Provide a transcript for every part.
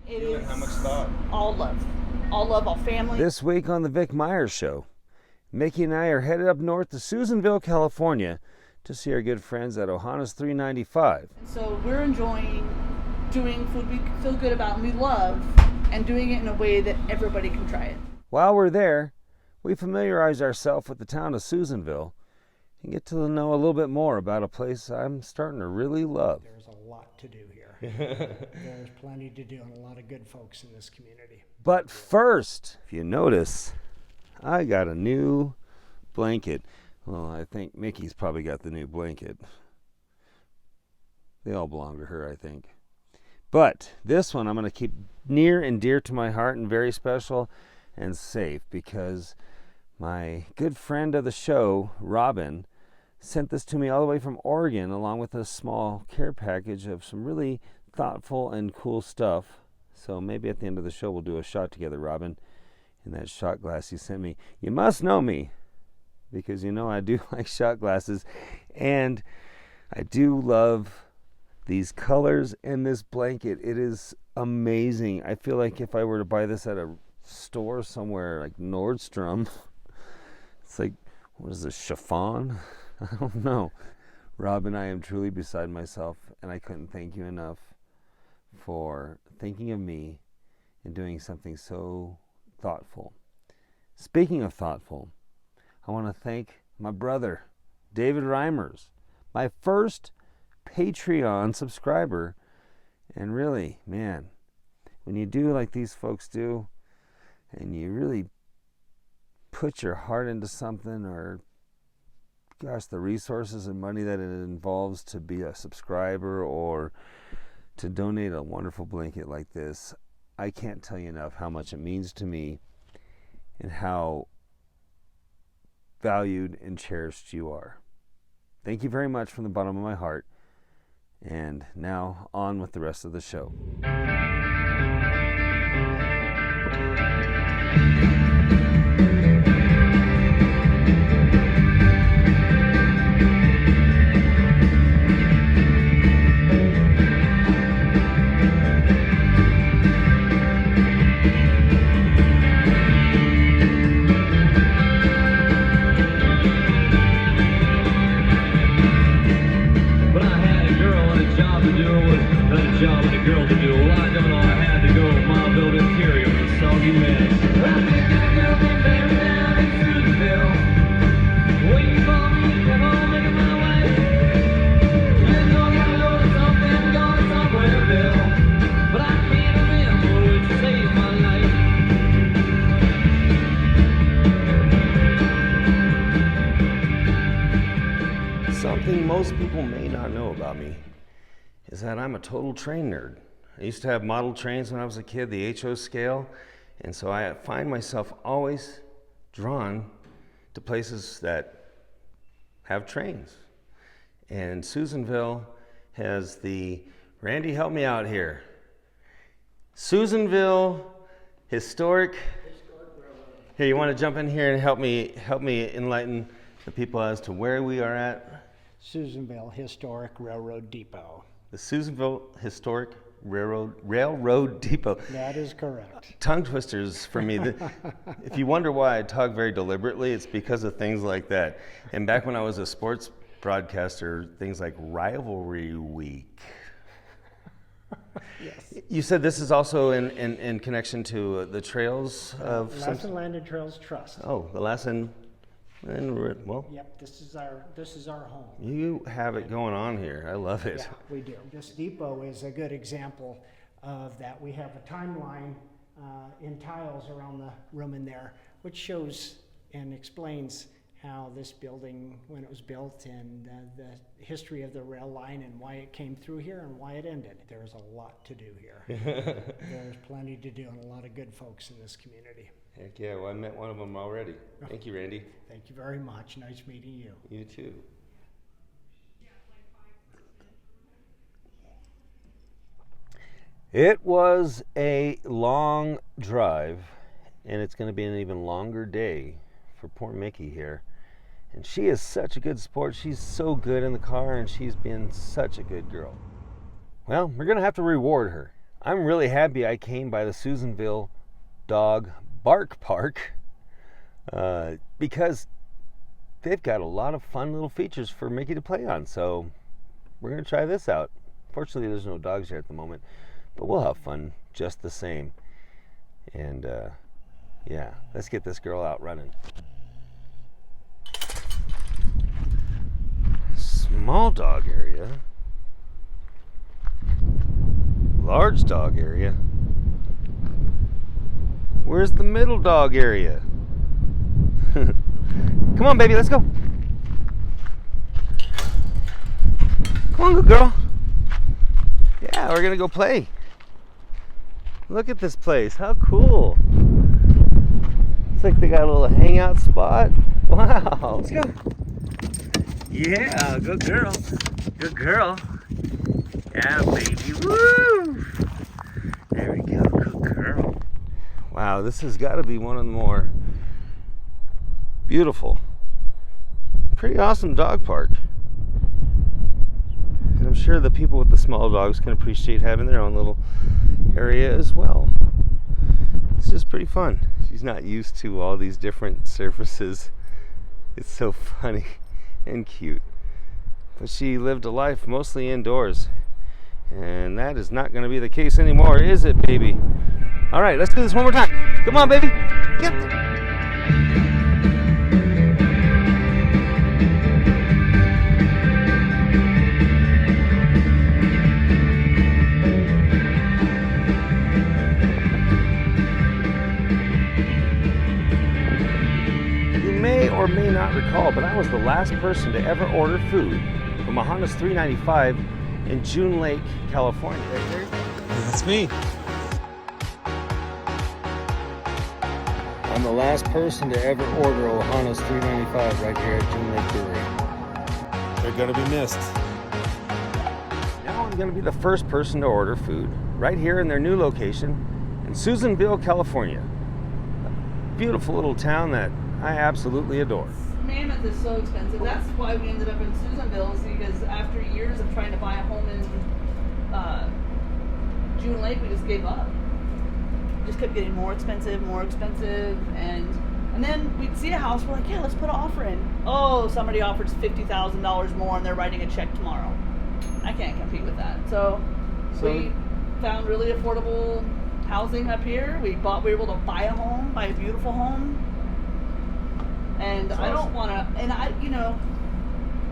It is How much thought? all love, all family. This week on the Vic Meier Show, Miki and I are headed up north to Susanville, California to see our good friends at Ohana's 395. So we're enjoying doing food we feel good about and we love, and doing it in a way that everybody can try it. While we're there, we familiarize ourselves with the town of Susanville and get to know a little bit more about a place I'm starting to really love. There's a lot to do here. There's plenty to do and a lot of good folks in this community. But first, if you notice, I got a new blanket. Well, I think Mickey's probably got the new blanket. They all belong to her, I think. But this one I'm going to keep near and dear to my heart and very special and safe because my good friend of the show, Robin, sent this to me all the way from Oregon along with a small care package of some really thoughtful and cool stuff. So maybe at the end of the show we'll do a shot together, Robin, in that shot glass you sent me. You must know me because you know I do like shot glasses, and I do love these colors and this blanket. It is amazing. I feel like if I were to buy this at a store somewhere like Nordstrom, it's like, what is this, chiffon? I don't know. Robin, I am truly beside myself, and I couldn't thank you enough for thinking of me and doing something so thoughtful. Speaking of thoughtful, I want to thank my brother, David Reimers, my first Patreon subscriber. And really, man, when you do like these folks do, and you really put your heart into something, or gosh, the resources and money that it involves to be a subscriber or to donate a wonderful blanket like this, I can't tell you enough how much it means to me and how valued and cherished you are. Thank you very much from the bottom of my heart. And now on with the rest of the show. Job with a girl to do. Well, I don't know, I had to go. My built interior was a soggy mess. I think that girl been buried down in Susanville, waiting for me to come home making my way. You know I know something going somewhere, Bill, but I can't remember which saved my life. Something most people may not know about me is that I'm a total train nerd. I used to have model trains when I was a kid, the HO scale, and so I find myself always drawn to places that have trains. And Susanville has the, Randy, help me out here. Susanville Historic Railroad. Here, you want to jump in here and help me enlighten the people as to where we are at? Susanville Historic Railroad Depot. The Susanville Historic Railroad Depot. That is correct. Tongue twisters for me. If you wonder why I talk very deliberately, it's because of things like that. And back when I was a sports broadcaster, things like Rivalry Week. Yes. You said this is also in connection to the trails of... Lassen Land and Trails Trust. Oh, the Lassen... well, yep, this is our home. You have it going on here. I love it. Yeah, we do. This depot is a good example of that. We have a timeline in tiles around the room in there, which shows and explains how this building, when it was built, and the history of the rail line and why it came through here and why it ended. There's a lot to do here. There's plenty to do and a lot of good folks in this community. Heck yeah, well, I met one of them already. Thank you, Randy. Thank you very much. Nice meeting you. You too. It was a long drive, and it's going to be an even longer day for poor Mickey here. And she is such a good sport. She's so good in the car, and she's been such a good girl. Well, we're going to have to reward her. I'm really happy I came by the Susanville Bark Park because they've got a lot of fun little features for Mickey to play on. So we're going to try this out. Fortunately, there's no dogs here at the moment, but we'll have fun just the same. And yeah, let's get this girl out running. Small dog area. Large dog area. Where's the middle dog area? Come on, baby, let's go. Come on, good girl. Yeah, we're gonna go play. Look at this place, how cool. Looks like they got a little hangout spot. Wow. Let's go. Yeah, good girl. Good girl. Yeah, baby. Woo! There we go, good girl. Wow, this has got to be one of the more beautiful, pretty awesome dog park. And I'm sure the people with the small dogs can appreciate having their own little area as well. It's just pretty fun. She's not used to all these different surfaces. It's so funny and cute. But she lived a life mostly indoors. And that is not going to be the case anymore, is it, baby? All right, let's do this one more time. Come on, baby. Get there. You may or may not recall, but I was the last person to ever order food from Ohana's $3.95 in June Lake, California. That's me. I'm the last person to ever order Ohana's $3.95 right here at June Lake Brewery. They're gonna be missed. Now I'm gonna be the first person to order food right here in their new location in Susanville, California. A beautiful little town that I absolutely adore. Mammoth is so expensive. That's why we ended up in Susanville, because after years of trying to buy a home in June Lake, we just gave up. Just kept getting more expensive, and then we'd see a house, we're like, yeah, let's put an offer in. Oh, somebody offers $50,000 more and they're writing a check tomorrow. I can't compete with that. So we found really affordable housing up here. We were able to buy a home, buy a beautiful home. And I don't want to, and I,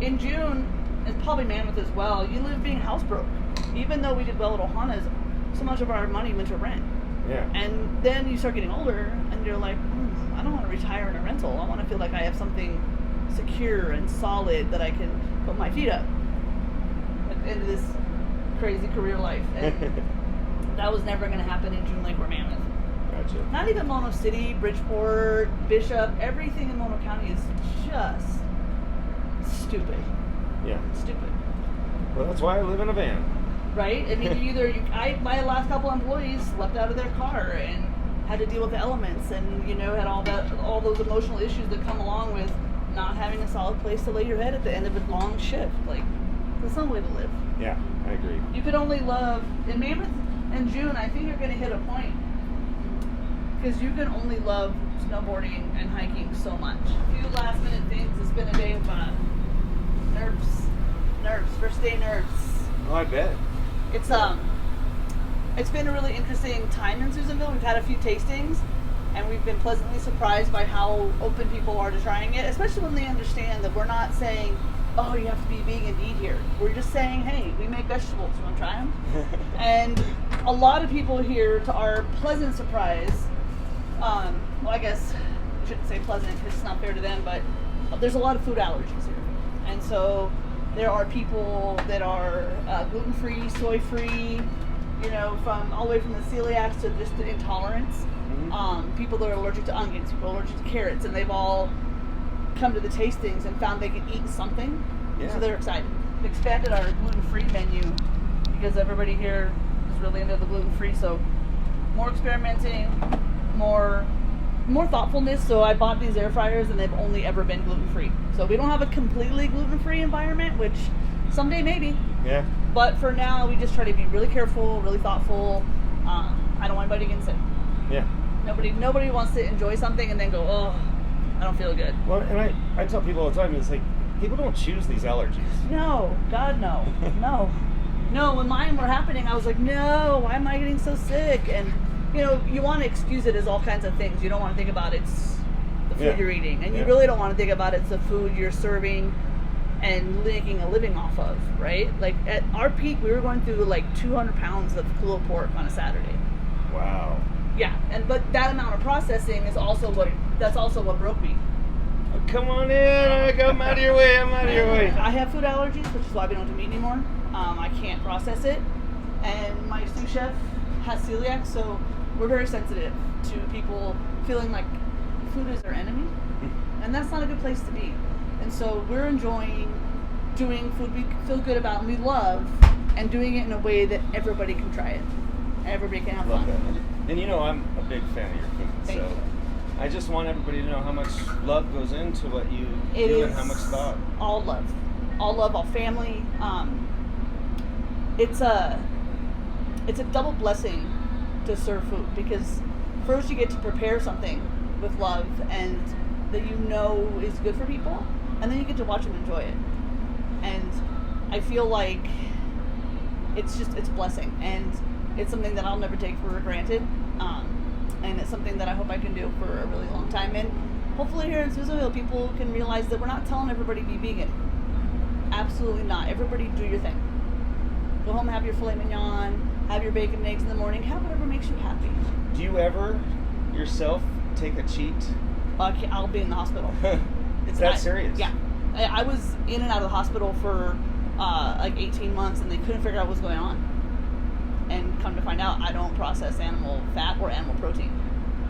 in June, and probably Mammoth as well, you live being house broke. Even though we did well at Ohana's, so much of our money went to rent. Yeah. And then you start getting older, and you're like, I don't want to retire in a rental. I want to feel like I have something secure and solid that I can put my feet up at the end of this crazy career life. And that was never going to happen in June Lake or Mammoth. Gotcha. Not even Mono City, Bridgeport, Bishop, everything in Mono County is just stupid. Yeah. Stupid. Well, that's why I live in a van. Right? I mean, my last couple employees slept out of their car and had to deal with the elements, and had all those emotional issues that come along with not having a solid place to lay your head at the end of a long shift. Like, there's some way to live. Yeah, I agree. You could only love in Mammoth and June. I think you're going to hit a point because you can only love snowboarding and hiking so much. A few last minute things. It's been a day of nerves, first day nerves. Oh, I bet. It's been a really interesting time in Susanville. We've had a few tastings, and we've been pleasantly surprised by how open people are to trying it, especially when they understand that we're not saying, oh, you have to be vegan to eat here. We're just saying, hey, we make vegetables. You want to try them? And a lot of people here, to our pleasant surprise, well, I guess I shouldn't say pleasant because it's not fair to them, but there's a lot of food allergies here. And so there are people that are gluten-free, soy-free, from all the way from the celiacs to just the intolerance. Mm-hmm. People that are allergic to onions, people allergic to carrots, and they've all come to the tastings and found they can eat something. Yeah. So they're excited. We've expanded our gluten-free menu because everybody here is really into the gluten-free. So more experimenting, more thoughtfulness. So I bought these air fryers and they've only ever been gluten-free. So we don't have a completely gluten-free environment, which someday maybe. Yeah. But for now, we just try to be really careful, really thoughtful. I don't want anybody getting sick. Yeah. Nobody wants to enjoy something and then go, oh, I don't feel good. Well, and I tell people all the time, it's like, people don't choose these allergies. No, God, no. No, when mine were happening, I was like, no, why am I getting so sick? And, you want to excuse it as all kinds of things. You don't want to think about it's the food you're eating. And you really don't want to think about it's the food you're serving and making a living off of, right? Like, at our peak, we were going through, like, 200 pounds of pulled pork on a Saturday. Wow. Yeah, but that amount of processing is also what broke me. Oh, come on in. I'm out of your way. I have food allergies, which is why we don't do meat anymore. I can't process it. And my sous chef has celiac, so we're very sensitive to people feeling like food is their enemy. And that's not a good place to be. And so we're enjoying doing food we feel good about and we love, and doing it in a way that everybody can try it. Everybody can have fun. And I'm a big fan of your food. Thank you. I just want everybody to know how much love goes into what you It do is and how much thought. All love, all family. It's a double blessing to serve food, because first you get to prepare something with love and that is good for people, and then you get to watch them enjoy it. And I feel like it's a blessing, and it's something that I'll never take for granted. And it's something that I hope I can do for a really long time. And hopefully here in Susanville, people can realize that we're not telling everybody to be vegan. Absolutely not. Everybody do your thing. Go home, have your filet mignon, have your bacon and eggs in the morning, have whatever makes you happy. Do you ever yourself take a cheat? I'll be in the hospital. It's that serious? Yeah. I was in and out of the hospital for like 18 months, and they couldn't figure out what's going on. And come to find out, I don't process animal fat or animal protein.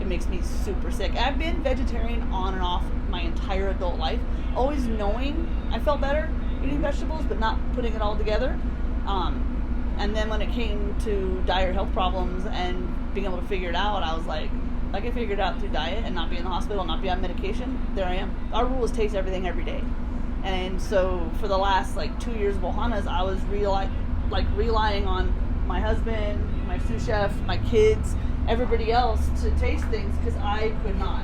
It makes me super sick. I've been vegetarian on and off my entire adult life, always knowing I felt better eating vegetables, but not putting it all together. And then when it came to dire health problems and being able to figure it out, I was like, if I can figure it out through diet and not be in the hospital, not be on medication, there I am. Our rule is taste everything every day. And so for the last 2 years of Ohana's, I was relying on my husband, my sous chef, my kids, everybody else to taste things, because I could not.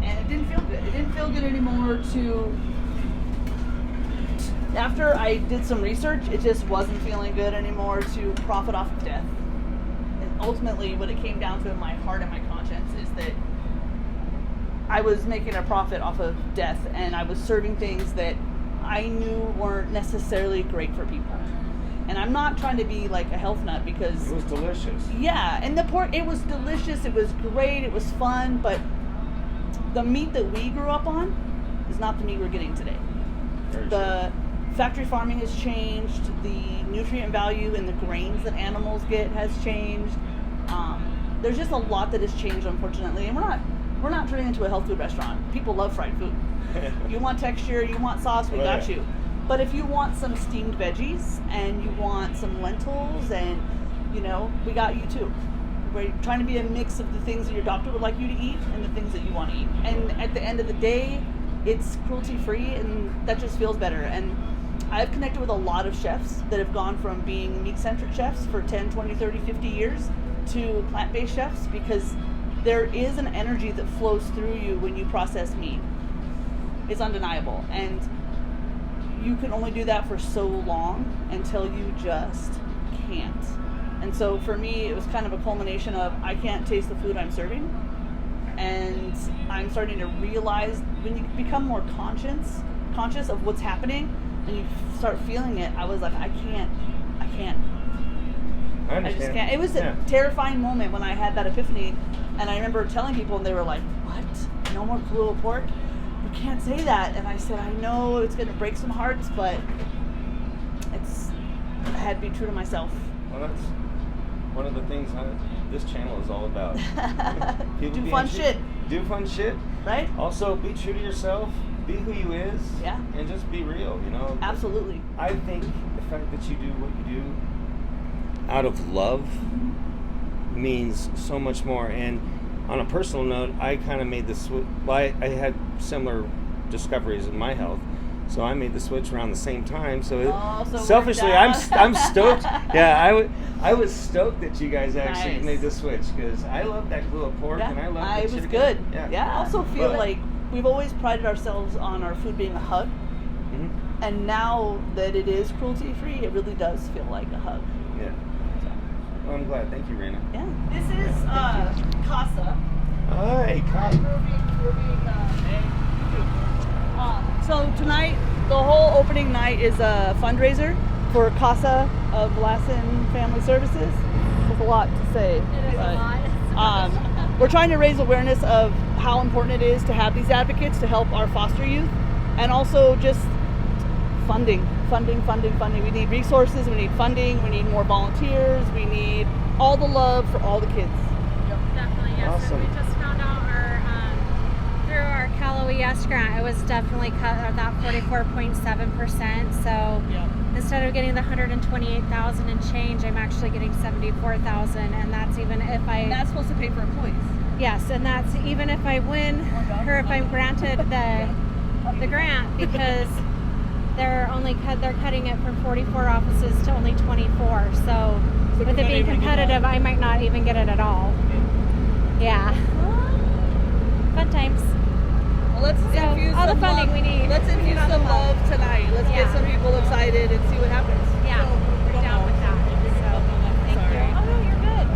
And it didn't feel good. It didn't feel good anymore after I did some research, it just wasn't feeling good anymore to profit off of death. And ultimately, what it came down to in my heart and my conscience is that I was making a profit off of death, and I was serving things that I knew weren't necessarily great for people. And I'm not trying to be like a health nut, because it was delicious. Yeah, and the pork, it was delicious, it was great, it was fun, but the meat that we grew up on is not the meat we're getting today. The factory farming has changed, the nutrient value in the grains that animals get has changed. There's just a lot that has changed, unfortunately, and we're not turning into a health food restaurant. People love fried food. You want texture, you want sauce, we got you. But if you want some steamed veggies and you want some lentils, and we got you too. We're trying to be a mix of the things that your doctor would like you to eat and the things that you want to eat. And at the end of the day, it's cruelty-free, and that just feels better. And I've connected with a lot of chefs that have gone from being meat-centric chefs for 10, 20, 30, 50 years to plant-based chefs, because there is an energy that flows through you when you process meat. It's undeniable. And you can only do that for so long until you just can't. And so for me, it was kind of a culmination of, I can't taste the food I'm serving. And I'm starting to realize, when you become more conscious of what's happening and you start feeling it, I was like, I can't. I understand. I just can't. It was a terrifying moment when I had that epiphany, and I remember telling people, and they were like, what? No more pulled pork? You can't say that. And I said, I know it's going to break some hearts, but I had to be true to myself. Well, that's one of the things this channel is all about. Do fun shit. Do fun shit. Right? Also, be true to yourself. Be who you is. Yeah. And just be real, Absolutely. I think the fact that you do what you do out of love means so much more. And on a personal note, I kind of made this. I had similar discoveries in my health. So I made the switch around the same time. So, Oh, so it selfishly, worked out. I'm stoked. Yeah, I was stoked that you guys actually Nice. made the switch because I love that glue of pork and I love the it was chicken. good. Yeah. I also feel But- like we've always prided ourselves on our food being a hug. Mhm. And now that it is cruelty-free, it really does feel like a hug. Yeah. Well, I'm glad. Thank you, Raina. Yeah. This is Casa. Hi, Kai. So tonight, the whole opening night is a fundraiser for Casa of Lassen Family Services. There's a lot to say. It is a lot. We're trying to raise awareness of how important it is to have these advocates to help our foster youth, and also just funding. We need resources, we need funding, we need more volunteers, we need all the love for all the kids. Definitely, yes. Awesome. And we just found out through our Cal OES grant, it was definitely cut at that 44.7%. So instead of getting the 128,000 and change, I'm actually getting 74,000, and that's even if And that's supposed to pay for employees. yes, and that's even if I win or if I'm granted the grant, because they're cutting it from 44 offices to only 24. So with it being competitive, I might not even get it at all. Yeah. Fun times. Well, let's infuse all the some funding love. we need. Let's We need infuse all the some love. love tonight. Let's get Yeah. some people excited and see what happens. Yeah, we're down with that. So thank Sorry. you. Oh no, you're good.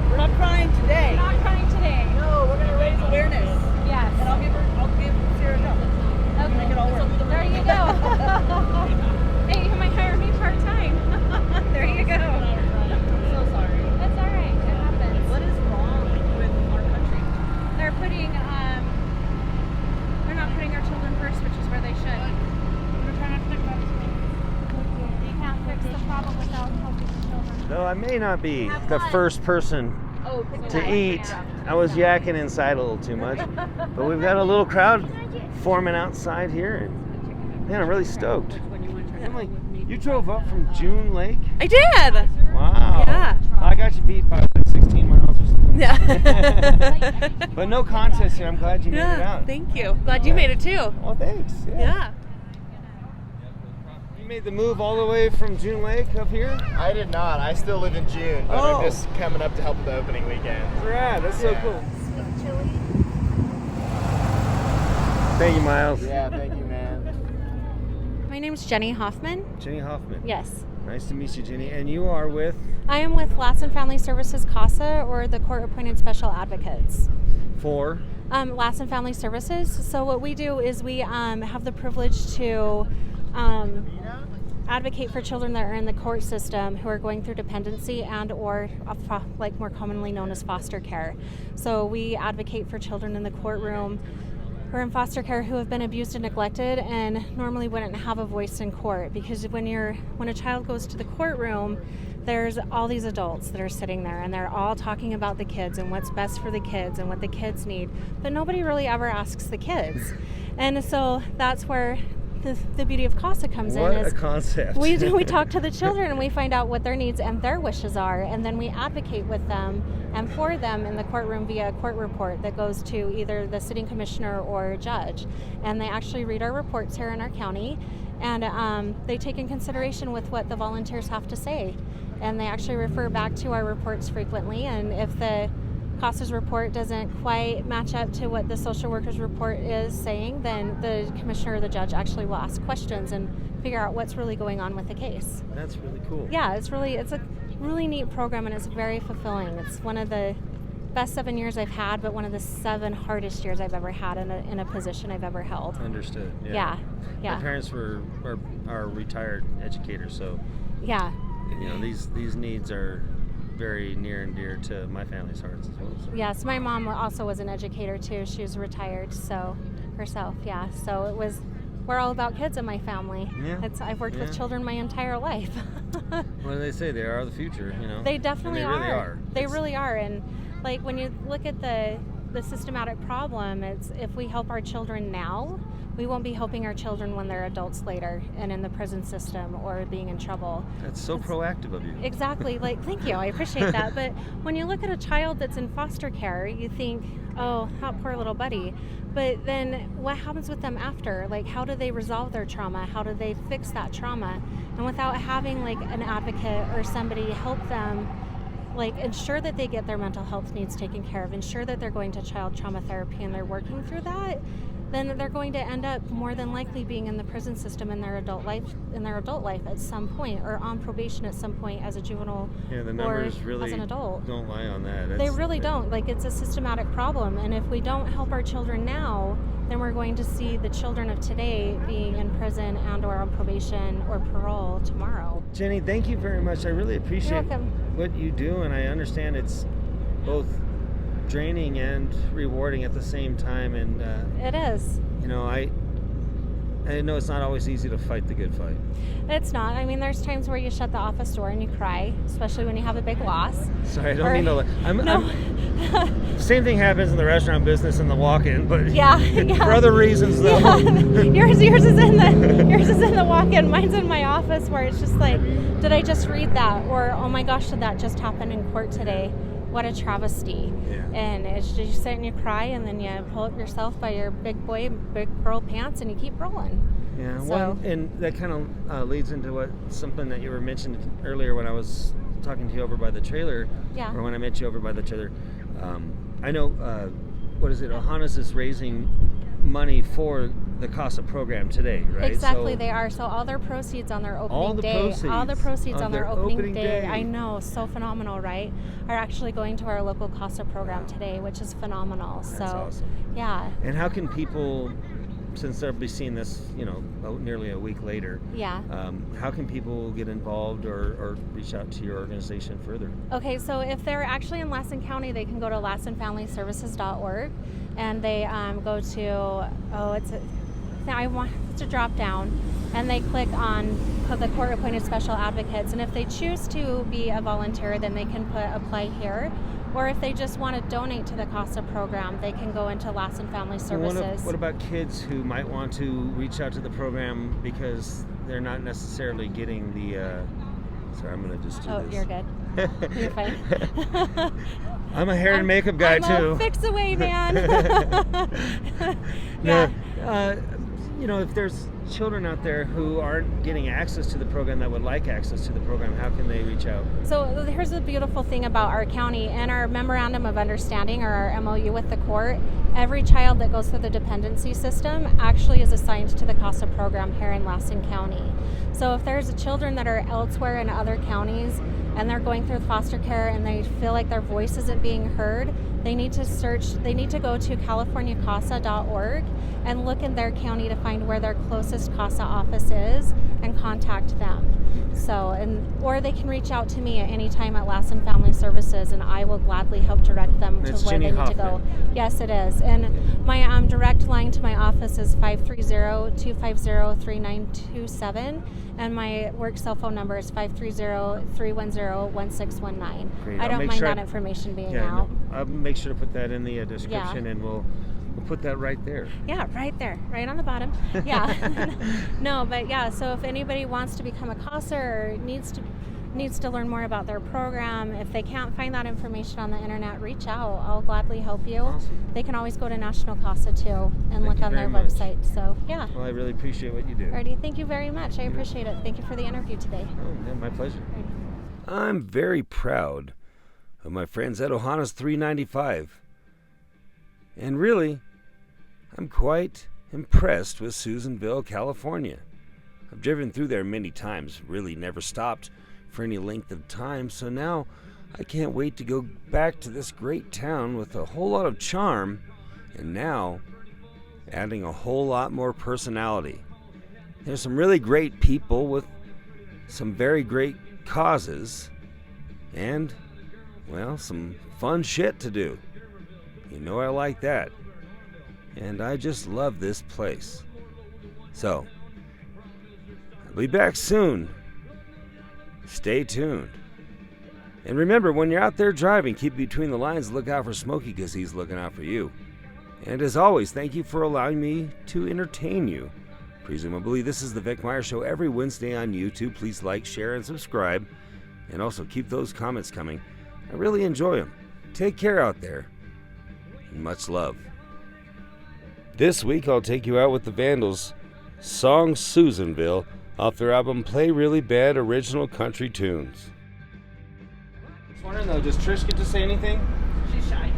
We're not crying today. We're not crying today. No, we're gonna raise awareness. Yes. And I'll give Sarah a job. Okay. Make it all work. There you go. Hey, you might hire me part time. There you go. I'm so sorry. That's all right. It happens. What is wrong with our country? They're putting they're not putting our children first, which is where they should. We're trying to fix that. You can't fix the problem without helping the children. Though I may not be Have the fun. first person Oh, to eat. I was yakking inside a little too much. But we've got a little crowd forming outside here. And man, I'm really stoked. Emily, you drove up from June Lake? I did. Wow. Yeah. I got you beat by like 16 miles or something. Yeah. But no contest here. I'm glad you made it Yeah. out. Thank you. Glad you made it too. Well, thanks. Yeah. You made the move all the way from June Lake up here? I did not. I still live in June, but Oh. I'm just coming up to help with the opening weekend. Rad. That's so Yeah. cool. Thank you, Miles. Yeah, thank you, man. My name's Jenny Hoffman. Jenny Hoffman. Yes. Nice to meet you, Jenny. And you are with? I am with Lassen Family Services CASA, or the Court Appointed Special Advocates. For? Lassen Family Services. So what we do is we have the privilege to advocate for children that are in the court system who are going through dependency and or like more commonly known as foster care. So we advocate for children in the courtroom who are in foster care who have been abused and neglected and normally wouldn't have a voice in court, because when a child goes to the courtroom, there's all these adults that are sitting there and they're all talking about the kids and what's best for the kids and what the kids need, but nobody really ever asks the kids. And so that's where the beauty of CASA comes What in. a Is concept. we talk to the children and we find out what their needs and their wishes are, and then we advocate with them and for them in the courtroom via a court report that goes to either the sitting commissioner or judge. And they actually read our reports here in our county, and they take in consideration with what the volunteers have to say. And they actually refer back to our reports frequently, and if the CASA's report doesn't quite match up to what the social worker's report is saying, then the commissioner or the judge actually will ask questions and figure out what's really going on with the case. That's really cool. Yeah, it's a really neat program, and it's very fulfilling. It's one of the best 7 years I've had, but one of the 7 hardest years I've ever had in a position I've ever held. Understood. Yeah. My parents are retired educators, so Yeah. you know these needs are very near and dear to my family's hearts as well. So. Yes, my mom also was an educator too. She was retired, so herself, yeah. So we're all about kids in my family. Yeah. I've worked with children my entire life. What do they say? They are the future, you know. They definitely and they really are. They really are. And like when you look at the the systematic problem. It's if we help our children now, we won't be helping our children when they're adults later and in the prison system or being in trouble. That's so proactive of you. Exactly. Like, thank you. I appreciate that. But when you look at a child that's in foster care, you think, oh, that poor little buddy. But then what happens with them after? Like, how do they resolve their trauma? How do they fix that trauma? And without having like an advocate or somebody help them, like ensure that they get their mental health needs taken care of, ensure that they're going to child trauma therapy and they're working through that, then they're going to end up more than likely being in the prison system in their adult life at some point, or on probation at some point as a juvenile Yeah, the or numbers really as an adult. don't lie on that. They really don't. Like, it's a systematic problem, and if we don't help our children now, then we're going to see the children of today being in prison and or on probation or parole tomorrow. Jenny, thank you very much. I really appreciate welcome. what you do, and I understand it's both draining and rewarding at the same time. And It is. you know, I know it's not always easy to fight the good fight. It's not. I mean, there's times where you shut the office door and you cry, especially when you have a big loss. Sorry, I don't Or- mean to. No. Same thing happens in the restaurant business and the walk-in, but Yeah, for other reasons though. Yeah. yours is in the walk-in. Mine's in my office, where it's just like, did I just read that? Or, oh my gosh, did that just happen in court today? What a travesty. Yeah. And it's just, you sit and you cry, and then you pull up yourself by your big boy, big girl pants, and you keep rolling. Yeah, So- well, and that kind of leads into something that you were mentioning earlier when I was talking to you over by the trailer, Yeah. or when I met you over by the trailer. I know, Ohana's is raising money for the CASA program today, right? Exactly, So- they are. So all their proceeds on their opening All the day, all the proceeds proceeds of on their their opening opening day, day. I know, so phenomenal, right? Are actually going to our local CASA program today, which is phenomenal. That's so, awesome. yeah, And how can people, since they'll be seeing this, nearly a week later, yeah. how can people get involved or reach out to your organization further? Okay, so if they're actually in Lassen County, they can go to lassenfamilyservices.org, and they go to, it's a drop down, and they click on the court appointed special advocates, and if they choose to be a volunteer, then they can put apply here, or if they just want to donate to the CASA program, they can go into Lassen Family Services. What about kids who might want to reach out to the program because they're not necessarily getting the sorry, I'm going to just do Oh, this. you're good. You're fine. I'm a hair and makeup guy I'm too. a fix away man. No, Yeah. if there's children out there who aren't getting access to the program that would like access to the program, how can they reach out? So here's the beautiful thing about our county and our memorandum of understanding, or our MOU with the court. Every child that goes through the dependency system actually is assigned to the CASA program here in Lassen County. So if there's children that are elsewhere in other counties and they're going through foster care and they feel like their voice isn't being heard, they need to go to californiacasa.org and look in their county to find where their closest CASA office is and contact them. Or they can reach out to me at any time at Lassen Family Services, and I will gladly help direct them to It's where Jenny they need to go. Hoffman. Yes, it is. And my direct line to my office is 530-250-3927, and my work cell phone number is 530-310-1619. Great. I I'll don't make mind sure that information being Yeah, out. no, I'll make sure to put that in the description, and we'll put that right there. Yeah, right there, right on the bottom. Yeah. No, but yeah, so if anybody wants to become a CASA or needs to learn more about their program, if they can't find that information on the internet, reach out. I'll gladly help you. Awesome. They can always go to National CASA too and Thank look you on their very much. website. So, yeah. Well, I really appreciate what you do. Alrighty, thank you very much. I appreciate it. Thank you for the interview today. Oh, yeah, my pleasure. I'm very proud of my friends at Ohana's 395. And really, I'm quite impressed with Susanville, California. I've driven through there many times, really never stopped for any length of time, so now I can't wait to go back to this great town with a whole lot of charm, and now adding a whole lot more personality. There's some really great people with some very great causes, and, well, some fun shit to do. You know I like that. And I just love this place. So, I'll be back soon. Stay tuned. And remember, when you're out there driving, keep between the lines, look out for Smokey because he's looking out for you. And as always, thank you for allowing me to entertain you. Presumably, this is the Vic Meier Show every Wednesday on YouTube. Please like, share, and subscribe. And also keep those comments coming. I really enjoy them. Take care out there. And much love. This week, I'll take you out with the Vandals' song Susanville off their album Play Really Bad Original Country Tunes. I was wondering though, does Trish get to say anything? She's shy.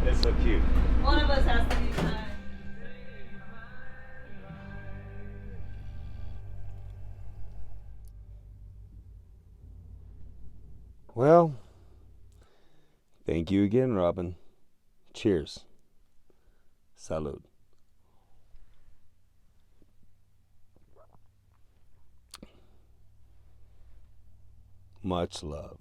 That's so cute. One of us has to be shy. Well, thank you again, Robin. Cheers. Salud. Much love.